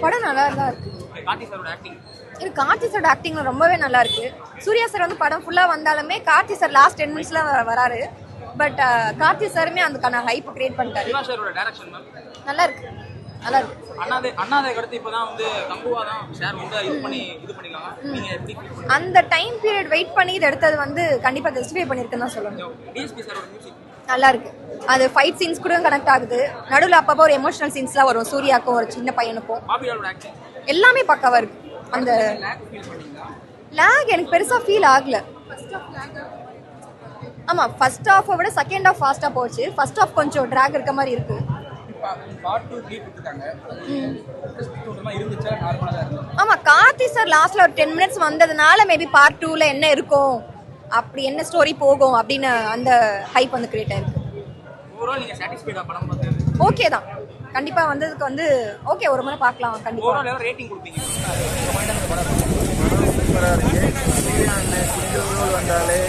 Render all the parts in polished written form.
படம் நல்லா தான் இருக்கு. இது கார்த்தி சாரோட ஆக்டிங் ரொம்பவே நல்லா இருக்கு. சூர்யா சார் வந்து படம் ஃபுல்லா வந்தாலுமே கார்த்தி சார் லாஸ்ட் 10 மினிட்ஸ்ல வராரு. பட் கார்த்தி சாருமே அதுக்கான ஹைப் கிரியேட் பண்ணிட்டாரு. நல்லா இருக்கு, நல்லா இருக்கு. அண்ணாதை அடுத்து இப்பதான் வந்து கங்குவா தான் ஷேர் வந்து இது பண்ணிருக்காங்க. நீங்க எப்படி அந்த டைம் பீரியட் வெயிட் பண்ணி இது எடுத்தது வந்து கண்டிப்பா ஜஸ்டிஃபை பண்ணிருக்குன்னு தான் சொல்லணும். டிஎஸ்பி சாரோட மியூசிக் நல்லா இருக்கு. அது ஃபைட் சீன்ஸ் கூட கனெக்ட் ஆகுது. நடுவில் அப்பப்போ ஒரு எமோஷனல் சீன்ஸ்லாம் வரும் சூர்யாக்கும் ஒரு சின்ன பையனுக்கும். எல்லாமே பக்காவா இருக்கு. அந்த லாக் எனக்கு பெருசா ஃபீல் ஆகல. ஆமா, ஃபர்ஸ்ட் ஹாஃபை விட செகண்ட் ஹாஃப் ஃபாஸ்டா போச்சு. ஃபர்ஸ்ட் ஹாஃப் கொஞ்சம் டிராக் இருக்க மாதிரி இருக்கு. ஆமா, கார்த்தி சார் லாஸ்ட்ல ஒரு 10 மினிட்ஸ் வந்ததுனால மேபி பார்ட் 2ல என்ன இருக்கும், அப்படி என்ன ஸ்டோரி போகும் அப்படின்னு அந்த ஹைப் வந்து கிரியேட் ஆயிருக்கு. ஓகே தான், கண்டிப்பா வந்ததுக்கு வந்து ஓகே, ஒரு முறை பார்க்கலாம். கண்டிப்பா சிங்கிள் ரோல் வந்தாலே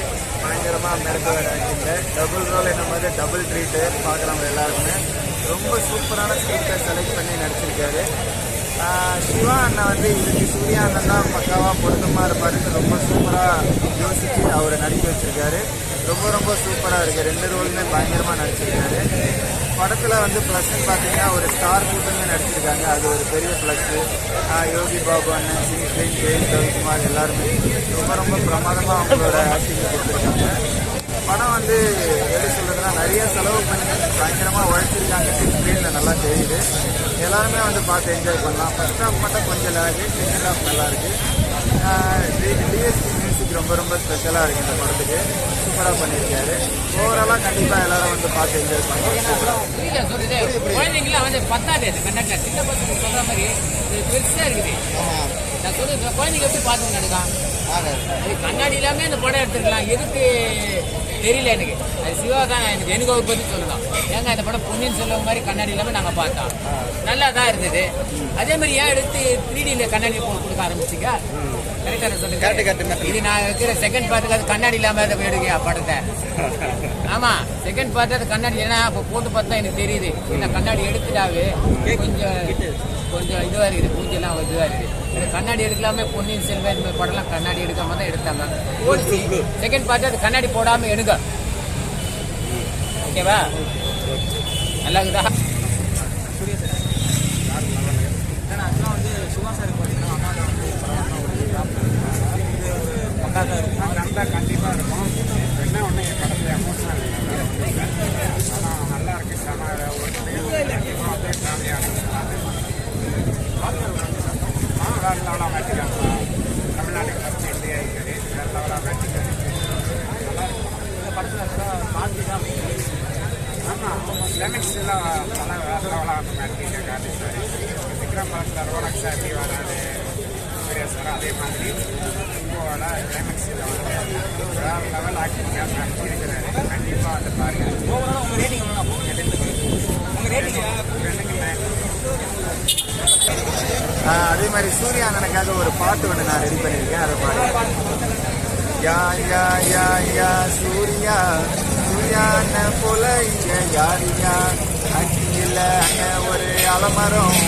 பயங்கரமாக மிரட்டுவார். ஆக்டிங்ல டபுள் ரோல் என்ன மாதிரி டபுள் ட்ரீட்டு பார்க்குறவங்க எல்லாருமே ரொம்ப சூப்பரான ஸ்கிரிப்டை செலக்ட் பண்ணி நடிச்சிருக்காரு. சிவா அண்ணா வந்து இதுக்கு சூர்யா அண்ணன் தான் பக்காவாக பொருத்தமாக இருப்பாருன்னு ரொம்ப சூப்பராக யோசித்து அவரை நடிக்க வச்சுருக்காரு. ரொம்ப சூப்பராக இருக்குது. 2 ரோலுமே பயங்கரமாக நடிச்சிருக்காரு. படத்தில் வந்து ப்ளஸ்ன்னு பார்த்தீங்கன்னா ஒரு ஸ்டார் கூட்டமே நடிச்சிருக்காங்க. அது ஒரு பெரிய ப்ளஸ்ஸு. யோகி பாபு அண்ணன், சிங் ஜெயின் ரவிக்குமார் எல்லாருமே ரொம்ப பிரமாதமாக அவங்களோட ஆக்டிங்கை கொடுத்துருக்காங்க. படம் வந்து எப்படி சொல்கிறதுனா நிறைய செலவு பண்ணி பயங்கரமாக உழைச்சிருக்காங்க. ஸ்க்ரீனில் நல்லா தெரியுது. எல்லாருமே வந்து பார்த்து என்ஜாய் பண்ணலாம். ஃபர்ஸ்ட் ஹாஃப் மட்டும் கொஞ்சம் லேகு, செகண்ட் ஹாஃப் நல்லாயிருக்கு. டிஎஸ்பி மியூசிக் ரொம்ப ஸ்பெஷலாக இருக்குது இந்த படத்துக்கு. சூப்பராக பண்ணியிருக்காரு. ஓவராலாக கண்டிப்பாக எல்லாரும் வந்து பார்த்து என்ஜாய் பண்ணலாம். குழந்தைங்களாம் வந்து பத்தாது கண்டக்டர் சின்ன பசங்க சொல்கிற மாதிரி பெருசாக இருக்குது. நான் சொல்லுங்க, குழந்தைங்க எப்படி பார்த்து நடக்கான் கண்ணாடி இல்லாமல் அந்த படம் எடுத்துருக்கலாம். எதுக்கு தெரியல எனக்கு. அது சிவா தான் எனக்கு ஒரு பற்றி சொல்லலாம். ஏங்க இந்த படம் பொன்னியின் செல்வன் மாதிரி கண்ணாடி இல்லாமல் நாங்கள் பார்த்தோம், நல்லா தான் இருந்தது. அதே மாதிரி ஏன் எடுத்து 3Dயில் கண்ணாடி கொடுக்க ஆரம்பிச்சிங்க? கரெக்டாக சொல்லுங்க. இது நான் வைக்கிற செகண்ட் பார்ட்டுக்கு அது கண்ணாடி இல்லாமல் அதை எடுக்க படத்தை. ஆமாம், செகண்ட் பார்த்து அது கண்ணாடி ஏன்னா அப்போ போட்டு பார்த்தா எனக்கு தெரியுது. இல்லை கண்ணாடி எடுத்துட்டாவே கொஞ்சம் இதுவாக இருக்குது, பூஞ்செல்லாம் இதுவாக இருக்குது. கண்ணாடி எடுக்கலாமே பொன்னியின் செல்வன் இந்த மாதிரி படம்லாம் கண்ணாடி எடுக்காம தான் எடுத்தாங்க. செகண்ட் பார்த்து அது கண்ணாடி போடாமல் எடுங்க. ஓகேவா? நல்லா இருக்குதா? வந்து சிவா சாருக்கு பார்த்தீங்கன்னா கண்டிப்பாக இருக்கும். என்ன ஒன்று என் படத்தில் எமோஷனல் ஆனால் நல்லா இருக்கு. வேறு லெவலாக வெட்டிக்காங்க. தமிழ்நாட்டுக்கு ஃபஸ்ட் இந்தியா இருக்குது. வேறு லெவலாக வெட்டிக்காங்க. நல்லா இருக்கும். இந்த படத்தில் காந்தி தான். ஆமாம், கிளைமேக்ஸ்லாம் நல்லா வேறு லெவலாக வெட்டிக்க காந்தி சார். விக்ரம் படத்தில் ரோலக்ஸ் எப்படி வராது சூர்யா சார், அதே மாதிரி இங்கோட கிளைமேக்ஸில் வந்து வேறு லெவல் ஆக்டிங்காக நடிச்சிருக்கிறாரு. கண்டிப்பாக வந்து பாருங்கள். ஓவரால் உங்கள் ரேட்டிங் எவ்வளோ? உங்கள் ரேட்டிங் 2க்கு அதே மாதிரி சூர்யா அண்ணனுக்காக ஒரு பாட்டு ஒன்று நான் ரெடி பண்ணியிருக்கேன். அதை பாருங்க. யா யா யா யா சூர்யா சூர்யா அண்ணன் போல இங்க யாரியா அக்கியில் அண்ணன் ஒரு அலமரம்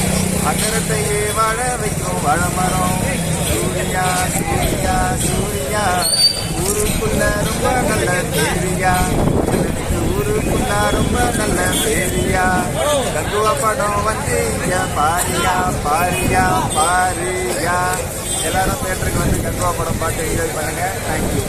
அன்னரத்தையே வாழ வைக்கும் வாழமரம். சூர்யா சூர்யா சூர்யா ஊருக்குள்ள ரொம்ப நல்ல பேரியா, ஊருக்குள்ள ரொம்ப நல்ல பேரியா. கங்குவா படம் வந்து இங்க பாரியா பாரியா பாரியா. எல்லாரும் தியேட்டருக்கு வந்து கங்குவா படம் பார்த்து என்ஜாய் பண்ணுங்க. தேங்க்யூ.